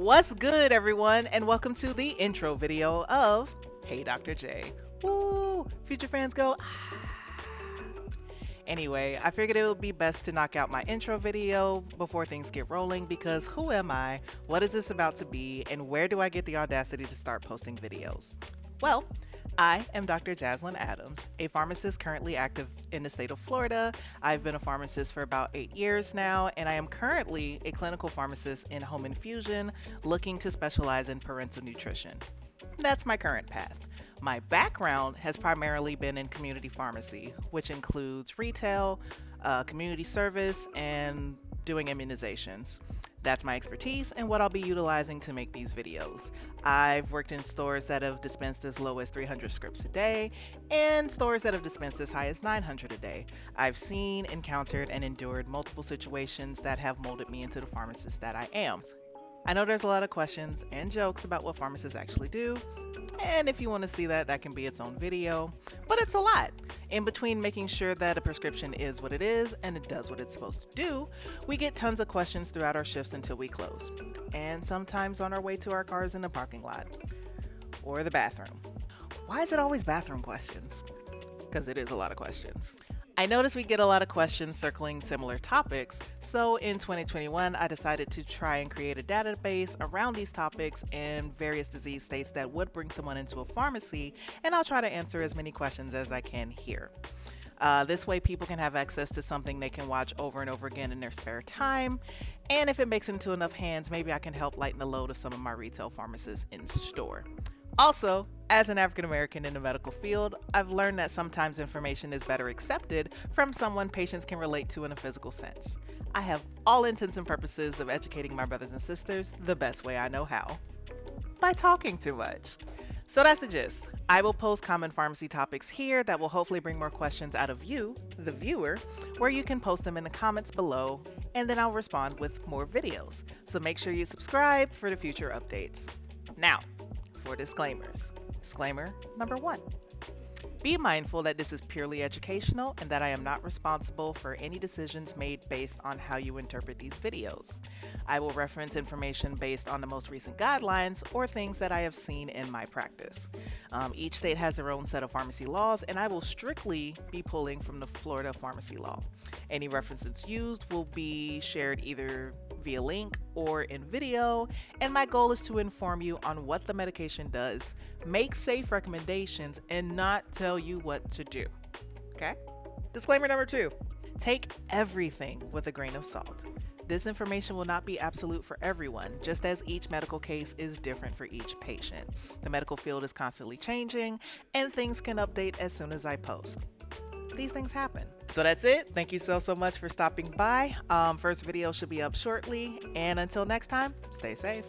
What's good, everyone, and welcome to the intro video of Hey Dr. J. Woo! Future fans go, ah. Anyway, I figured it would be best to knock out my intro video before things get rolling because who am I, what is this about to be, and where do I get the audacity to start posting videos? Well, I am Dr. Jaslyn Adams, a pharmacist currently active in the state of Florida. I've been a pharmacist for about 8 years now, and I am currently a clinical pharmacist in home infusion looking to specialize in parental nutrition. That's my current path. My background has primarily been in community pharmacy, which includes retail, community service, and doing immunizations. That's my expertise and what I'll be utilizing to make these videos. I've worked in stores that have dispensed as low as 300 scripts a day and stores that have dispensed as high as 900 a day. I've seen, encountered, and endured multiple situations that have molded me into the pharmacist that I am. I know there's a lot of questions and jokes about what pharmacists actually do, and if you want to see that, that can be its own video, but it's a lot. In between making sure that a prescription is what it is and it does what it's supposed to do, we get tons of questions throughout our shifts until we close, and sometimes on our way to our cars in the parking lot or the bathroom. Why is it always bathroom questions? Because it is a lot of questions. I noticed we get a lot of questions circling similar topics, so in 2021 I decided to try and create a database around these topics and various disease states that would bring someone into a pharmacy, and I'll try to answer as many questions as I can here. This way people can have access to something they can watch over and over again in their spare time, and if it makes it into enough hands, maybe I can help lighten the load of some of my retail pharmacists in store. Also, as an African American in the medical field, I've learned that sometimes information is better accepted from someone patients can relate to in a physical sense. I have all intents and purposes of educating my brothers and sisters the best way I know how, by talking too much. So that's the gist. I will post common pharmacy topics here that will hopefully bring more questions out of you, the viewer, where you can post them in the comments below, and then I'll respond with more videos. So make sure you subscribe for the future updates. Now, for disclaimers. Disclaimer number 1. Be mindful that this is purely educational and that I am not responsible for any decisions made based on how you interpret these videos. I will reference information based on the most recent guidelines or things that I have seen in my practice. Each state has their own set of pharmacy laws, and I will strictly be pulling from the Florida pharmacy law. Any references used will be shared either via link or in video, and my goal is to inform you on what the medication does, make safe recommendations, and not tell you what to do. Okay? Disclaimer number 2. Take everything with a grain of salt. This information will not be absolute for everyone, just as each medical case is different for each patient. The medical field is constantly changing, and things can update as soon as I post. These things happen. So that's it. Thank you so much for stopping by. First video should be up shortly, and until next time, stay safe.